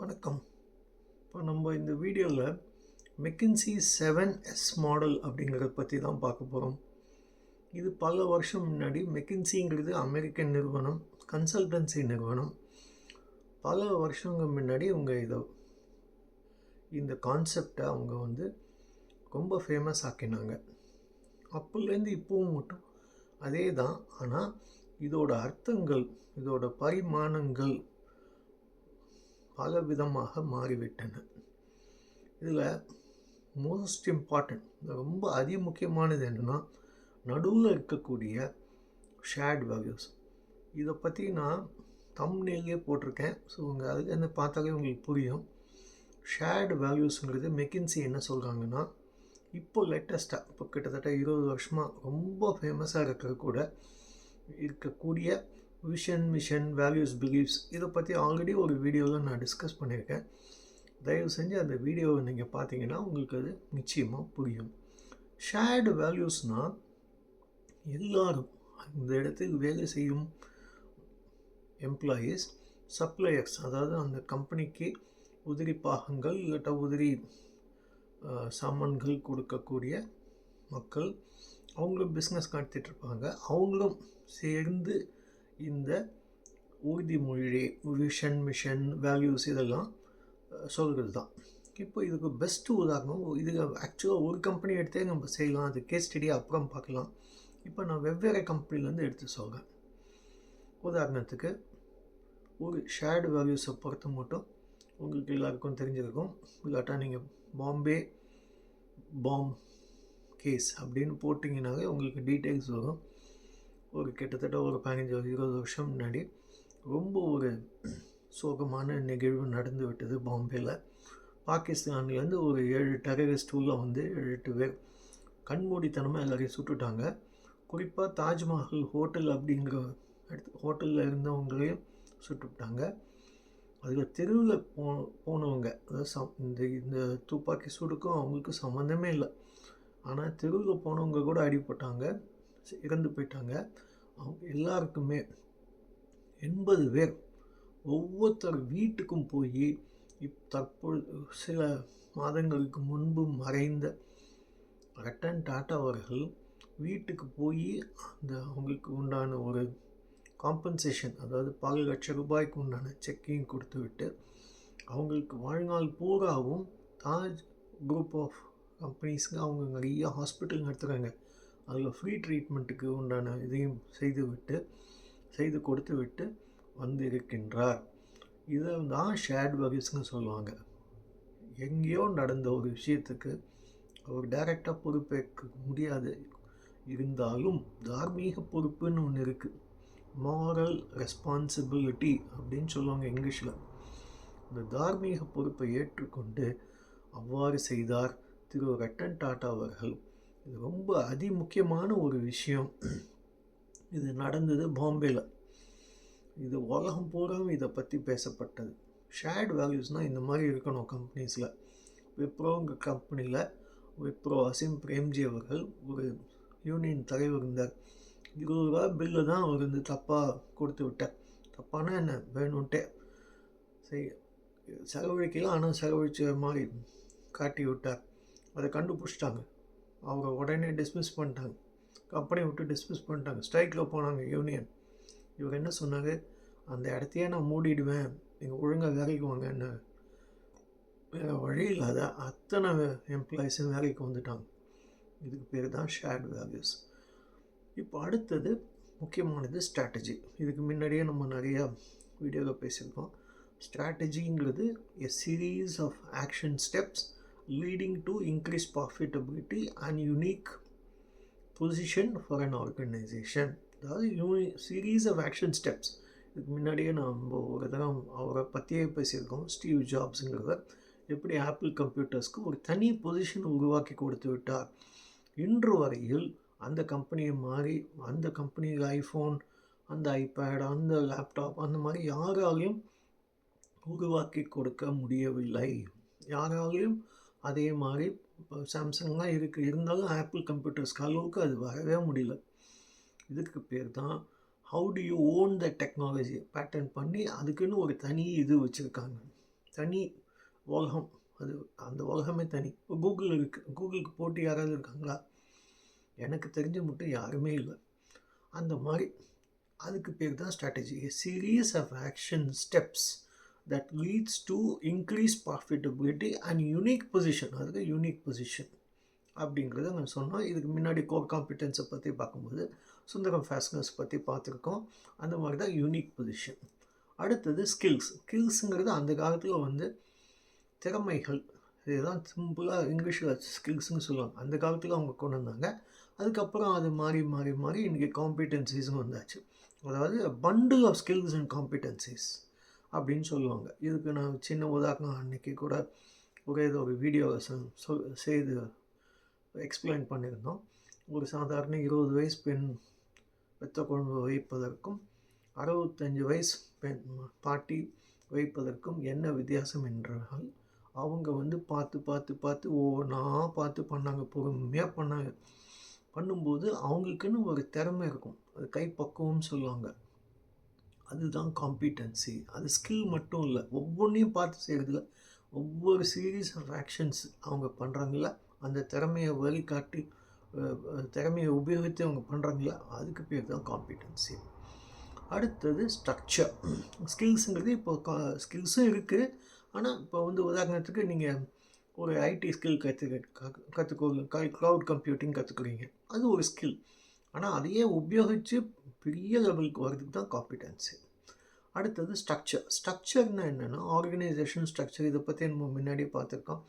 வணக்கம். இப்போ நம்ம இந்த வீடியோவில் மெக்கின்சி 7S மாடல் அப்படிங்கிறத பற்றி தான் பார்க்க போகிறோம். இது பல வருஷம் முன்னாடி மெக்கின்சிங்கிறது அமெரிக்கன் நிறுவனம், கன்சல்டன்சி நிறுவனம். பல வருஷங்கள் முன்னாடி இந்த கான்செப்டை அவங்க ரொம்ப ஃபேமஸ் ஆக்கினாங்க. அப்போலேருந்து இப்போவும் மட்டும் அதே தான். ஆனால் இதோட அர்த்தங்கள், இதோட பரிமாணங்கள் பல விதமாக மாறிவிட்டன. இதில் மோஸ்ட் இம்பார்ட்டன்ட், ரொம்ப அதிமுக்கியமானது என்னென்னா நடுவில் இருக்கக்கூடிய ஷேர்ட் வேல்யூஸ். இதை பற்றி நான் தம்ப்நெயிலே போட்டிருக்கேன். ஸோ அதுலேருந்து பார்த்தாலே உங்களுக்கு புரியும். ஷேர்டு வேல்யூஸுங்கிறது மெக்கின்சி என்ன சொல்கிறாங்கன்னா, இப்போ லேட்டஸ்ட்டாக இப்போ கிட்டத்தட்ட 20 வருஷமாக ரொம்ப ஃபேமஸாக இருக்கக்கூடிய விஷன், மிஷன், வேல்யூஸ், பிலீஃப்ஸ் இதை பற்றி ஆல்ரெடி ஒரு வீடியோவில் நான் டிஸ்கஸ் பண்ணியிருக்கேன். தயவு செஞ்சு அந்த வீடியோவை நீங்கள் பார்த்தீங்கன்னா உங்களுக்கு அது நிச்சயமாக புரியும். ஷேர்டு வேல்யூஸ்னால் எல்லாரும் இந்த இடத்தில் வேலை செய்யும் எம்ப்ளாயீஸ், சப்ளையர்ஸ், அதாவது அந்த கம்பெனிக்கு உதிரி பாகங்கள் இல்லாட்ட உதிரி சாமான்கள் கொடுக்கக்கூடிய மக்கள், அவங்களும் பிஸ்னஸ் நடத்திட்டுருப்பாங்க. அவங்களும் சேர்ந்து இந்த உறுதிமொழி, விஷன், மிஷன், வேல்யூஸ் இதெல்லாம் சொல்கிறது தான். இப்போ இதுக்கு பெஸ்ட்டு உதாரணம், இது ஆக்சுவலாக ஒரு கம்பெனி எடுத்தே நம்ம செய்யலாம். அது கேஸ் ஸ்டடியாக அப்புறம் பார்க்கலாம். இப்போ நான் வெவ்வேறு கம்பெனிலேருந்து எடுத்து சொல்கிறேன். உதாரணத்துக்கு ஒரு ஷேர்டு வேல்யூஸை பொறுத்த மட்டும் உங்களுக்கு எல்லாருக்கும் தெரிஞ்சிருக்கும். இல்லாட்டா நீங்கள் பாம் கேஸ் அப்படின்னு போட்டிங்கனாலே உங்களுக்கு டீட்டெயில்ஸ் வரும். ஒரு கிட்டத்தட்ட ஒரு 15-20 வருஷம் முன்னாடி ரொம்ப ஒரு சோகமான நிகழ்வு நடந்து விட்டது பாம்பேயில். பாகிஸ்தான்லேருந்து ஒரு 7 டெரரிஸ்ட் உள்ள 7-8 பேர் கண்மூடித்தனமாக எல்லாரையும் சுட்டுட்டாங்க. குறிப்பாக தாஜ்மஹல் ஹோட்டல் அப்படிங்கிற ஹோட்டலில் இருந்தவங்களையும் சுட்டுவிட்டாங்க. அதில் தெருவில் போனவங்க, அதாவது இந்த துப்பாக்கி சூடுக்கும் அவங்களுக்கு சம்மந்தமே இல்லை. ஆனால் தெருவில் போனவங்க கூட அடிபட்டாங்க, இறந்து போயிட்டாங்க. அவங்க எல்லாருக்குமே 80 பேர் ஒவ்வொருத்தர் வீட்டுக்கும் போய் தற்பொழுது சில மாதங்களுக்கு முன்பு மறைந்த ரட்டன் டாட்டா அவர்கள் வீட்டுக்கு போய் அவங்களுக்கு உண்டான ஒரு காம்பன்சேஷன், அதாவது பல லட்சம் ரூபாய்க்கு உண்டான செக்கையும் கொடுத்து விட்டு அவங்களுக்கு வாழ்நாள் பூராவும் தாஜ் குரூப் ஆஃப் கம்பெனிஸ்க்கு அவங்க நிறைய ஹாஸ்பிட்டல் நடத்துகிறாங்க. அதில் ஃப்ரீ ட்ரீட்மெண்ட்டுக்கு உண்டான இதையும் செய்து கொடுத்து விட்டு வந்திருக்கின்றார். இதை தான் ஷேர்ட் வேல்யூஸ்னு சொல்லுவாங்க. எங்கேயோ நடந்த ஒரு விஷயத்துக்கு அவர் டைரெக்டாக பொறுப்பேற்க முடியாது. இருந்தாலும் தார்மீக பொறுப்புன்னு ஒன்று இருக்குது. மாரல் ரெஸ்பான்சிபிலிட்டி அப்படின்னு சொல்லுவாங்க இங்கிலீஷில். இந்த தார்மீக பொறுப்பை ஏற்றுக்கொண்டு அவ்வாறு செய்தார் திரு ரட்டன் டாட்டா அவர்கள். இது ரொம்ப அதிமுக்கியமான ஒரு விஷயம். இது நடந்தது பாம்பேயில். இது உலகம் பூராவும் இதை பற்றி பேசப்பட்டது. ஷேர்டு வேல்யூஸ்னால் இந்த மாதிரி இருக்கணும் கம்பெனிஸில். விப்ரோங்க கம்பெனியில் விப்ரோ அசீம் பிரேம்ஜி அவர்கள் ஒரு யூனியன் தலைவர் இருந்தார். 20 ரூபா பில்லு தான் அவர் தப்பாக கொடுத்து விட்டார். தப்பானா என்ன, வேணும்ன்ட்டே செலவழிக்கலாம், ஆனால் செலவழிச்ச மாதிரி காட்டி விட்டார். அதை கண்டுபிடிச்சிட்டாங்க. அவரை உடனே டிஸ்மிஸ் பண்ணிட்டாங்க, கம்பெனியை விட்டு டிஸ்மிஸ் பண்ணிட்டாங்க. ஸ்ட்ரைக்கில் போனாங்க யூனியன். இவர் என்ன சொன்னார், அந்த இடத்தையே நான் மூடிடுவேன், நீங்கள் ஒழுங்காக வேலைக்கு வாங்க. என்ன வேறு வழி இல்லாத அத்தனை எம்ப்ளாயிஸும் வேலைக்கு வந்துட்டாங்க. இதுக்கு பேர் தான் ஷேர்டு வேல்யூஸ். இப்போ அடுத்தது முக்கியமானது ஸ்ட்ராட்டஜி. இதுக்கு முன்னாடியே நம்ம நிறையா வீடியோவில் பேசியிருக்கோம். ஸ்ட்ராட்டஜிங்கிறது a series of action steps leading to increase profitability and unique position for an organisation. அதாவது சீரீஸ் ஆஃப் ஆக்ஷன் ஸ்டெப்ஸ். இதுக்கு முன்னாடியே நம்ம ஒரு தரம் அவரை பற்றியே பேசியிருக்கோம். ஸ்டீவ் ஜாப்ஸுங்கிறவர் எப்படி ஆப்பிள் கம்ப்யூட்டர்ஸ்க்கு ஒரு தனி பொசிஷன் உருவாக்கி கொடுத்து விட்டார். இன்று வரையில் அந்த கம்பெனியை மாறி அந்த கம்பெனிக்கு ஐஃபோன், அந்த ஐபேட், அந்த லேப்டாப் அந்த மாதிரி யாராலையும் உருவாக்கி கொடுக்க முடியவில்லை. யாராலையும் அதே மாதிரி சாம்சங்லாம் இருந்தாலும் ஆப்பிள் கம்ப்யூட்டர்ஸ்க்கு அளவுக்கு அது வரவே முடியல. இதுக்கு பேர் தான் how do you own the technology patent பண்ணி அதுக்குன்னு ஒரு தனி இது வச்சுருக்காங்க. தனி உலகம். அது அந்த உலகமே தனி. கூகுள் இருக்குது. கூகுளுக்கு போட்டி யாராவது இருக்காங்களா? எனக்கு தெரிஞ்ச மட்டும் யாருமே இல்லை. அந்த மாதிரி அதுக்கு பேர் தான் strategy. Series of action steps that leads to increase profitability and unique position. அதுக்கு யூனிக் பொசிஷன் அப்படிங்கிறத நான் சொன்னோம். இதுக்கு முன்னாடி கோர் காம்பிடன்ஸை பற்றி பார்க்கும்போது சுந்தரம் ஃபேஷனர்ஸ் பற்றி பார்த்துருக்கோம். அந்த மாதிரி தான் யூனிக் பொசிஷன். அடுத்தது ஸ்கில்ஸுங்கிறது அந்த காலத்தில் திறமைகள். இதுதான் சிம்பிளாக இங்கிலீஷில் ஸ்கில்ஸுன்னு சொல்லுவாங்க. அந்த காலத்தில் அவங்க கொண்டு வந்தாங்க. அதுக்கப்புறம் அது மாறி மாறி மாறி இன்றைக்கி காம்பிடன்சிஸ்னு வந்தாச்சு. அதாவது bundle of skills and competencies அப்படின்னு சொல்லுவாங்க. இதுக்கு நான் சின்ன உதாரணம் அன்றைக்கி கூட ஒரு வீடியோவை செய்து எக்ஸ்பிளைன் பண்ணியிருந்தோம். ஒரு சாதாரண 20 வயசு பெண் பெத்த குழந்தை வைப்பதற்கும் 65 வயசு பெண் பாட்டி வைப்பதற்கும் என்ன வித்தியாசம் என்றால், அவங்க பார்த்து பார்த்து பார்த்து ஒவ்வொன்றா பார்த்து பண்ணாங்க. பொறுமையாக பண்ணாங்க. பண்ணும்போது அவங்களுக்குன்னு ஒரு திறமை இருக்கும். அது கைப்பக்குவம்னு சொல்லுவாங்க. அதுதான் காம்பிடன்சி. அது ஸ்கில் மட்டும் இல்லை, ஒவ்வொன்றையும் பார்த்து செய்கிறதுல ஒவ்வொரு சீரீஸ் ஆஃப் ஆக்ஷன்ஸ் அவங்க பண்ணுறாங்கள, அந்த திறமையை வழிகாட்டி திறமையை உபயோகித்து அவங்க பண்ணுறாங்களா, அதுக்கு பேர் தான் காம்பிடன்சி. அடுத்தது ஸ்ட்ரக்சர். ஸ்கில்ஸுங்கிறது இப்போ ஸ்கில்ஸும் இருக்குது. ஆனால் இப்போ உதாரணத்துக்கு நீங்கள் ஒரு ஐடி ஸ்கில் கற்றுக்கோங்க, க்ளவுட் கம்ப்யூட்டிங் கற்றுக்குறீங்க. அது ஒரு ஸ்கில். ஆனால் அதையே உபயோகித்து பெரிய லெவலுக்கு வர்றதுக்கு தான் காம்பிடன்சி. அடுத்தது ஸ்ட்ரக்சர்னால் என்னென்னா ஆர்கனைசேஷன் ஸ்ட்ரக்சர். இதை பற்றி நம்ம முன்னாடி பார்த்துருக்கோம்.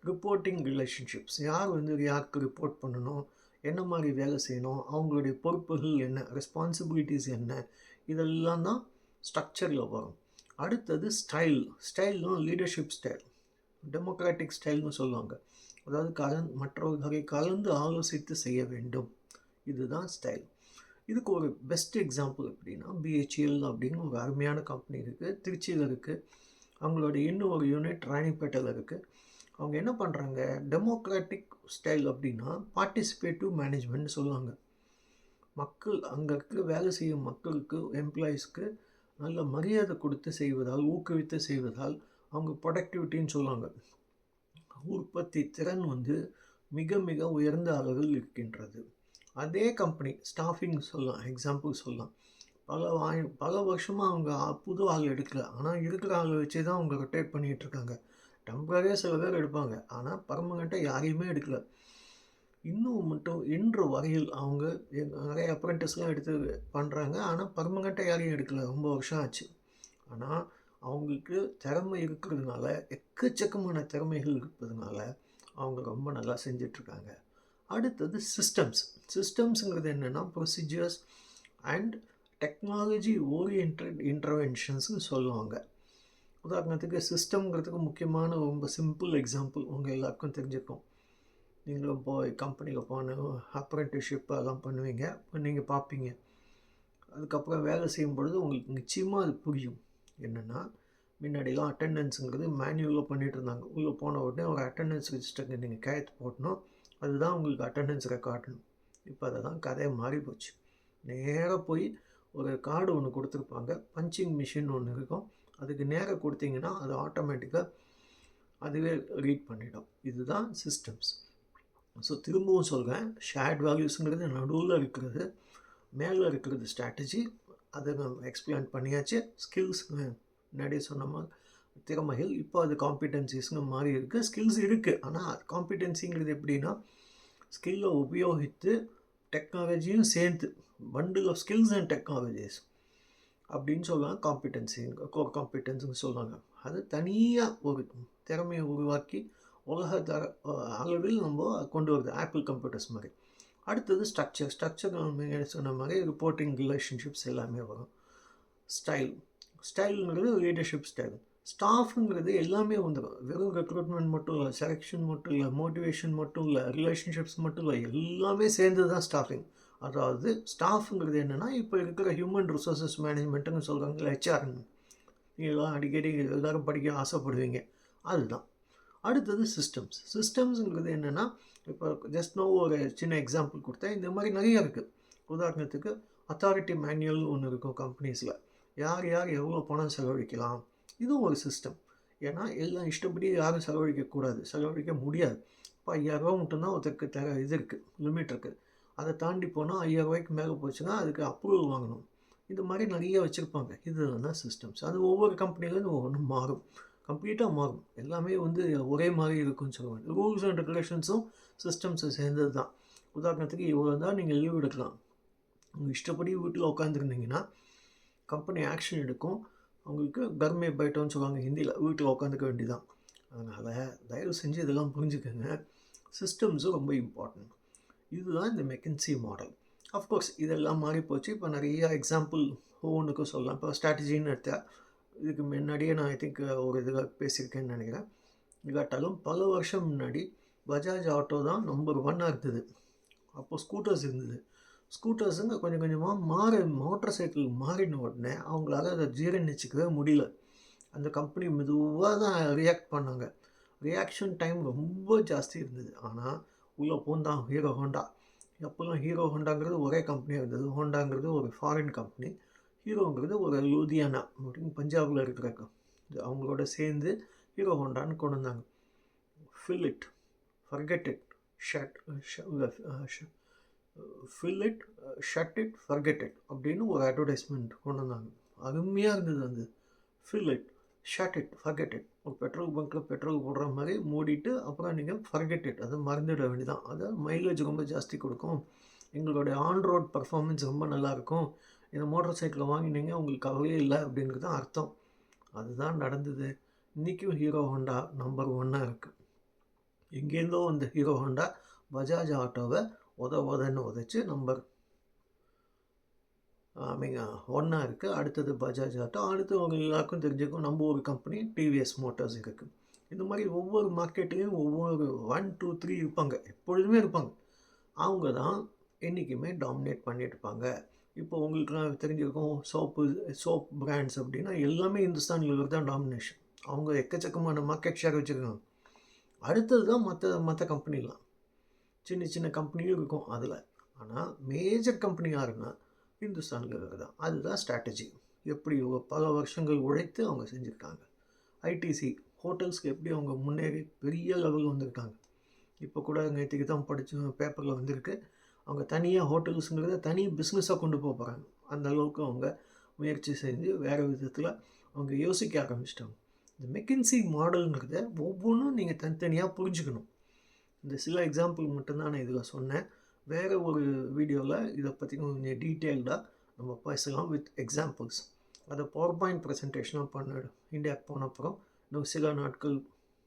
Reporting relationships. யாருக்கு ரிப்போர்ட் பண்ணணும், என்ன மாதிரி வேலை செய்யணும், அவங்களுடைய பொறுப்புகள் என்ன, ரெஸ்பான்சிபிலிட்டிஸ் என்ன, இதெல்லாம் தான் ஸ்ட்ரக்சரில் வரும். அடுத்தது ஸ்டைல்னால் லீடர்ஷிப் ஸ்டைல், டெமோக்ராட்டிக் ஸ்டைல்னு சொல்லுவாங்க. அதாவது மற்றவர்களை கலந்து ஆலோசித்து செய்ய வேண்டும். இதுதான் ஸ்டைல். இதுக்கு ஒரு பெஸ்ட் எக்ஸாம்பிள் எப்படின்னா BHEL அப்படின்னு ஒரு அருமையான கம்பெனி இருக்குது, திருச்சியில் இருக்குது. அவங்களோட இன்னும் ஒரு யூனிட் ராணிப்பேட்டையில் இருக்குது. அவங்க என்ன பண்ணுறாங்க, டெமோக்ராட்டிக் ஸ்டைல் அப்படின்னா பார்ட்டிசிபேட்டிவ் மேனேஜ்மெண்ட்னு சொல்லுவாங்க. மக்கள் அங்கே இருக்க வேலை செய்யும் மக்களுக்கு, எம்ப்ளாயீஸ்க்கு நல்ல மரியாதை கொடுத்து செய்வதால், ஊக்குவித்து செய்வதால் அவங்க ப்ரொடக்டிவிட்டின்னு சொல்லுவாங்க. உற்பத்தி திறன் மிக மிக உயர்ந்த அளவில் இருக்கின்றது. அதே கம்பெனி ஸ்டாஃபிங் சொல்லலாம், எக்ஸாம்பிள் சொல்லலாம். பல வருஷமாக அவங்க புது ஆள் எடுக்கல, ஆனால் இருக்கிற ஆள் வச்சு தான் அவங்க ரொட்டேட் பண்ணிகிட்ருக்காங்க. டெம்பரரியாக சில பேர் எடுப்பாங்க, ஆனால் பர்மனெண்ட்டாக யாரையுமே எடுக்கல. இன்னும் மட்டும் இன்று வரையில் அவங்க நிறைய அப்ரெண்டிஸ்லாம் எடுத்து பண்ணுறாங்க, ஆனால் பர்மனெண்ட்டாக யாரையும் எடுக்கல. ரொம்ப வருஷம் ஆச்சு. ஆனால் அவங்களுக்கு திறமை இருக்கிறதுனால, எக்கச்சக்கமான திறமைகள் இருப்பதுனால அவங்க ரொம்ப நல்லா செஞ்சிட்ருக்காங்க. அடுத்தது சிஸ்டம்ஸுங்கிறது என்னென்னா ப்ரொசீஜர்ஸ் அண்ட் டெக்னாலஜி ஓரியன்ட் இன்டர்வென்ஷன்ஸ்னு சொல்லுவாங்க. உதாரணத்துக்கு சிஸ்டம்ங்கிறதுக்கு முக்கியமான ரொம்ப சிம்பிள் எக்ஸாம்பிள் உங்கள் எல்லாருக்கும் தெரிஞ்சுக்கும். நீங்களும் கம்பெனியில் போன அப்ரெண்டிஸ்ஷிப் அதெல்லாம் பண்ணுவீங்க, நீங்கள் பார்ப்பீங்க. அதுக்கப்புறம் வேலை செய்யும் பொழுது உங்களுக்கு நிச்சயமாக அது புரியும். என்னென்னா முன்னாடிலாம் அட்டெண்டன்ஸுங்கிறது மேனுவலாக பண்ணிகிட்டு இருந்தாங்க. உள்ளே போன உடனே ஒரு அட்டெண்டன்ஸ் ரிஜிஸ்டருக்கு நீங்கள் கையெழுத்து போடணும், அதுதான் உங்களுக்கு அட்டெண்டன்ஸ் ரெக்கார்டணும். இப்போ அதை தான் கதையை மாறி போச்சு. நேராக போய் ஒரு கார்டு ஒன்று கொடுத்துருப்பாங்க, பஞ்சிங் மிஷின் ஒன்று இருக்கும், அதுக்கு நேராக கொடுத்தீங்கன்னா அது ஆட்டோமேட்டிக்காக அதுவே ரீட் பண்ணிடும். இதுதான் சிஸ்டம்ஸ். ஸோ திரும்பவும் சொல்கிறேன், ஷேர்ட் வேல்யூஸுங்கிறது நடுவில் இருக்கிறது, மேலே இருக்கிறது ஸ்ட்ராட்டஜி. அதை நம்ம எக்ஸ்பிளைன் பண்ணியாச்சு. ஸ்கில்ஸ் முன்னாடியே சொன்ன மாதிரி திறமைகள், இப்போ அது காம்பிடன்சிஸ்னு மாறி இருக்குது. ஸ்கில்ஸ் இருக்குது, ஆனால் காம்பிடன்சிங்கிறது எப்படின்னா ஸ்கில்லை உபயோகித்து டெக்னாலஜியும் சேர்த்து, bundle of skills and technologies அப்படின்னு சொல்லுவாங்க. கோர் காம்பிடன்ஸுன்னு சொல்லுவாங்க. அது தனியாக ஒரு திறமையை உருவாக்கி உலக அளவில் நம்ம கொண்டு வருது, ஆப்பிள் கம்ப்யூட்டர்ஸ் மாதிரி. அடுத்தது ஸ்ட்ரக்சர் நம்ம சொன்ன மாதிரி ரிப்போர்ட்டிங் ரிலேஷன்ஷிப்ஸ் எல்லாமே வரும். ஸ்டைலுங்கிறது லீடர்ஷிப் ஸ்டைல். ஸ்டாஃபுங்கிறது எல்லாமே வந்துடும். வெறும் ரெக்ரூட்மெண்ட் மட்டும் இல்லை, செலெக்ஷன் மட்டும் இல்லை, மோட்டிவேஷன் மட்டும் இல்லை, ரிலேஷன்ஷிப்ஸ் மட்டும் இல்லை, எல்லாமே சேர்ந்து தான் ஸ்டாஃபிங். அதாவது ஸ்டாஃபுங்கிறது என்னென்னா இப்போ இருக்கிற ஹியூமன் ரிசோர்ஸஸ் மேனேஜ்மெண்ட்டுன்னு சொல்கிறாங்க, ஹெச்ஆர்னு. நீங்கள்லாம் அடிக்கடி எல்லோரும் படிக்க ஆசைப்படுவீங்க, அதுதான். அடுத்தது சிஸ்டம்ஸுங்கிறது என்னென்னா இப்போ ஜஸ்ட் ஒரு சின்ன எக்ஸாம்பிள் கொடுத்தேன். இந்த மாதிரி நிறைய இருக்குது. உதாரணத்துக்கு அத்தாரிட்டி மேனுவல் ஒன்று இருக்கும் கம்பெனிஸில். யார் எவ்வளோ பணம் செலவழிக்கலாம், இதுவும் ஒரு சிஸ்டம். ஏன்னா எல்லாம் இஷ்டப்படி யாரும் செலவழிக்க முடியாது. இப்போ 5000 மட்டும்தான் ஒருத்தருக்கு இது இருக்குது, லிமிட் இருக்குது. அதை தாண்டி போனால் 5000 மேலே போச்சுன்னா அதுக்கு அப்ரூவல் வாங்கணும். இது மாதிரி நிறைய வச்சுருப்பாங்க. இதெல்லாம் தான் சிஸ்டம்ஸ். அது ஒவ்வொரு கம்பெனிலேருந்து ஒவ்வொன்றும் மாறும், கம்ப்ளீட்டாக மாறும். எல்லாமே ஒரே மாதிரி இருக்குன்னு சொல்லுவாங்க. ரூல்ஸ் அண்ட் ரெகுலேஷன்ஸும் சிஸ்டம்ஸை சேர்ந்தது தான். உதாரணத்துக்கு இவ்வளோ தான் நீங்கள் லீவ் எடுக்கலாம். உங்கள் இஷ்டப்படி வீட்டில் உட்காந்துருந்தீங்கன்னா கம்பெனி ஆக்ஷன் எடுக்கும். அவங்களுக்கு கர்மே பைட்டோன்னு சொல்லுவாங்க ஹிந்தியில், வீட்டில் உட்காந்துக்க வேண்டியதான். அதனால் தயவு செஞ்சு இதெல்லாம் புரிஞ்சுக்கோங்க. சிஸ்டம்ஸும் ரொம்ப இம்பார்ட்டன்ட். இதுதான் இந்த மெக்கின்சி மாடல். அஃப்கோர்ஸ் இதெல்லாம் மாறி போச்சு. இப்போ நிறைய எக்ஸாம்பிள் ஒவ்வொன்றுக்கும் சொல்லலாம். இப்போ ஸ்ட்ராட்டஜின்னு எடுத்தால் இதுக்கு முன்னாடியே நான் ஐ திங்க் ஒரு இதில் பேசியிருக்கேன்னு நினைக்கிறேன். இல்லாட்டாலும் பல வருஷம் முன்னாடி பஜாஜ் ஆட்டோ தான் நம்பர் 1 இருந்தது. அப்போது ஸ்கூட்டர்ஸ் இருந்தது. ஸ்கூட்டர்ஸுங்க கொஞ்சம் கொஞ்சமாக மோட்டர் சைக்கிள் மாறின உடனே அவங்களால அதை ஜீரணிச்சிக்கவே முடியல. அந்த கம்பெனி மெதுவாக தான் ரியாக்ட் பண்ணாங்க. ரியாக்ஷன் டைம் ரொம்ப ஜாஸ்தி இருந்தது. ஆனால் உள்ளே போந்தான் ஹீரோ ஹோண்டா. அப்போல்லாம் ஹீரோ ஹோண்டாங்கிறது ஒரே கம்பெனியாக இருந்தது. ஹோண்டாங்கிறது ஒரு ஃபாரின் கம்பெனி, ஹீரோங்கிறது ஒரு லூதியானா அப்படின்னு பஞ்சாபில் இருக்கிற அவங்களோட சேர்ந்து ஹீரோ ஹோண்டான்னு கொண்டு வந்தாங்க. Fill it, forget it, fill it, shut it, forget it அப்படின்னு ஒரு அட்வர்டைஸ்மெண்ட் கொண்டு வந்தாங்க. அருமையாக இருந்தது. அந்த fill it, shut it, forget it. ஒரு பெட்ரோல் பங்க்கில் பெட்ரோல் போடுற மாதிரி மூடிட்டு அப்புறம் நீங்கள் ஃபர்கெட் இட், அதை மறந்துட வேண்டியதான். அது மைலேஜ் ரொம்ப ஜாஸ்தி கொடுக்கும், எங்களுடைய ஆன் ரோட் பர்ஃபார்மன்ஸ் ரொம்ப நல்லாயிருக்கும், இந்த மோட்டர் சைக்கிளை வாங்கினீங்க உங்களுக்கு கவலையே இல்லை அப்படின்றது தான் அர்த்தம். அதுதான் நடந்தது. இன்றைக்கும் ஹீரோ ஹோண்டா நம்பர் 1 இருக்குது. எங்கேருந்தோ அந்த ஹீரோ ஹோண்டா பஜாஜ் ஆட்டோவை உதன்னு உதைச்சி நம்பர் 1 இருக்குது. அடுத்தது பஜாஜ் ஆட்டோ. அடுத்து அவங்க எல்லாருக்கும் தெரிஞ்சுக்கும் நம்ம ஒரு கம்பெனி டிவிஎஸ் மோட்டார்ஸ் இருக்குது. இந்த மாதிரி ஒவ்வொரு மார்க்கெட்லேயும் ஒவ்வொரு 1, 2, 3 இருப்பாங்க, எப்பொழுதுமே இருப்பாங்க. அவங்க தான் என்றைக்குமே டாமினேட் பண்ணிட்டு இருப்பாங்க. இப்போ உங்களுக்குலாம் தெரிஞ்சிருக்கும் சோப் பிராண்ட்ஸ் அப்படின்னா எல்லாமே இந்துஸ்தானில் தான் டாமினேஷன். அவங்க எக்கச்சக்கமான மார்க்கெட் ஷேர் வச்சுருக்காங்க. அடுத்தது தான் மற்ற கம்பெனிலாம். சின்ன கம்பெனியும் இருக்கும் அதில். ஆனால் மேஜர் கம்பெனி யாருன்னா இந்துஸ்தானில் இருக்கிறது. அதுதான் ஸ்ட்ராட்டஜி. எப்படி பல வருஷங்கள் உழைத்து அவங்க செஞ்சுருக்காங்க. ஐடிசி ஹோட்டல்ஸ்க்கு எப்படி அவங்க முன்னேறி பெரிய லெவல் வந்திருக்காங்க. இப்போ கூட நேற்றுக்கு தான் பேப்பரில் வந்திருக்கு. அவங்க தனியாக ஹோட்டல்ஸுங்கிறத தனி பிஸ்னஸாக கொண்டு போகிறாங்க. அந்த அளவுக்கு அவங்க முயற்சி செஞ்சு வேறு விதத்தில் அவங்க யோசிக்க ஆரம்பிச்சிட்டாங்க. இந்த மெக்கின்சி மாடலுங்கிறத ஒவ்வொன்றும் நீங்கள் தனித்தனியாக புரிஞ்சுக்கணும். இந்த சில எக்ஸாம்பிள் மட்டும்தான் நான் இதில் சொன்னேன். வேறு ஒரு வீடியோவில் இதை பற்றி கொஞ்சம் டீட்டெயில்டாக நம்ம பேசலாம் வித் எக்ஸாம்பிள்ஸ். அதை பவர் பாயிண்ட் ப்ரெசன்டேஷனாக இந்தியாவுக்கு போன அப்புறம் இன்னும் சில நாட்கள்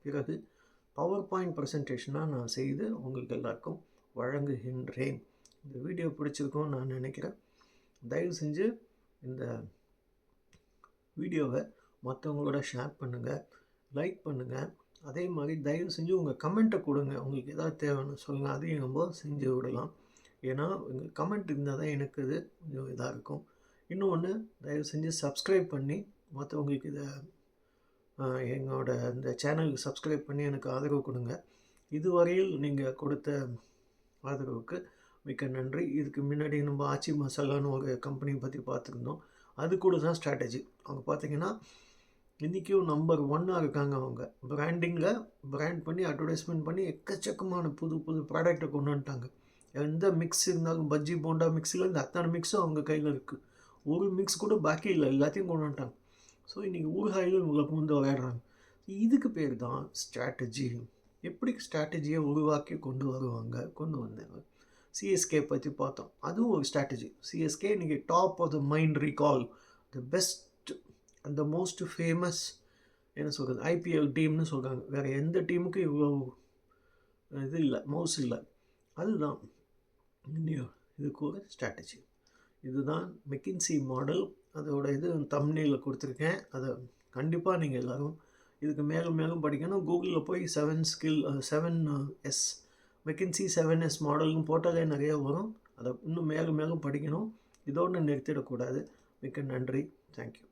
பிறகு பவர் பாயிண்ட் ப்ரெசன்டேஷனாக நான் செய்து உங்களுக்கு எல்லாருக்கும் வழங்குகின்றேன். இந்த வீடியோ பிடிச்சிருக்கும்னு நான் நினைக்கிறேன். தயவு செஞ்சு இந்த வீடியோவை மற்றவங்களோட ஷேர் பண்ணுங்கள், லைக் பண்ணுங்கள். அதே மாதிரி தயவு செஞ்சு உங்கள் கமெண்ட்டை கொடுங்க. உங்களுக்கு எதாவது தேவைன்னு சொல்லுங்கள், அதையும் நம்ம செஞ்சு விடலாம். ஏன்னா உங்கள் கமெண்ட் இருந்தால் தான் எனக்கு இது கொஞ்சம் இதாக இருக்கும். இன்னொன்று, தயவு செஞ்சு சப்ஸ்கிரைப் பண்ணி மற்றவங்களுக்கு இதை எங்களோட இந்த சேனலுக்கு சப்ஸ்கிரைப் பண்ணி எனக்கு ஆதரவு கொடுங்க. இதுவரையில் நீங்கள் கொடுத்த ஆதரவுக்கு மிக்க நன்றி. இதுக்கு முன்னாடி நம்ம ஆச்சி மசாலான்னு ஒரு கம்பெனி பற்றி பார்த்துருந்தோம். அது கூட தான் ஸ்ட்ராட்டஜி. அவங்க பார்த்திங்கன்னா இன்றைக்கும் நம்பர் 1 இருக்காங்க. அவங்க பிராண்ட் பண்ணி அட்வர்டைஸ்மெண்ட் பண்ணி எக்கச்சக்கமான புது ப்ராடக்டை கொண்டு வந்துட்டாங்க. எந்த மிக்ஸ் இருந்தாலும் பஜ்ஜி போண்டா மிக்ஸில் இந்த அத்தனை மிக்ஸும் அவங்க கையில் இருக்குது. ஒரு மிக்ஸ் கூட பாக்கி இல்லை, எல்லாத்தையும் கொண்டு வந்துட்டாங்க. ஸோ இன்றைக்கி ஊறுகாயிலும் இவங்களை வந்து விளையாடுறாங்க. இதுக்கு பேர் தான் ஸ்ட்ராட்டஜி. எப்படி ஸ்ட்ராட்டஜியை உருவாக்கி கொண்டு வந்தாங்க. சிஎஸ்கே பற்றி பார்த்தோம், அதுவும் ஒரு ஸ்ட்ராட்டஜி. சிஎஸ்கே இன்றைக்கி top of the mind recall, the best அந்த மோஸ்ட் ஃபேமஸ் என்ன சொல்கிறது ஐபிஎல் டீம்னு சொல்கிறாங்க. வேறு எந்த டீமுக்கும் இவ்வளோ இது இல்லை, மவுஸ் இல்லை. அதுதான் இதுக்கு ஒரு ஸ்ட்ராட்டஜி. இதுதான் மெக்கின்சி மாடல். அதோட இது தம்ப்நெயிலில் கொடுத்துருக்கேன். அதை கண்டிப்பாக நீங்கள் எல்லோரும் இதுக்கு மேலும் படிக்கணும். கூகுளில் போய் 7S மெக்கின்சி 7S மாடல்னு போட்டாலே நிறையா வரும். அதை இன்னும் மேலும் படிக்கணும். இதோடு நிறுத்திடக்கூடாது. மிக்க நன்றி. தேங்க்யூ.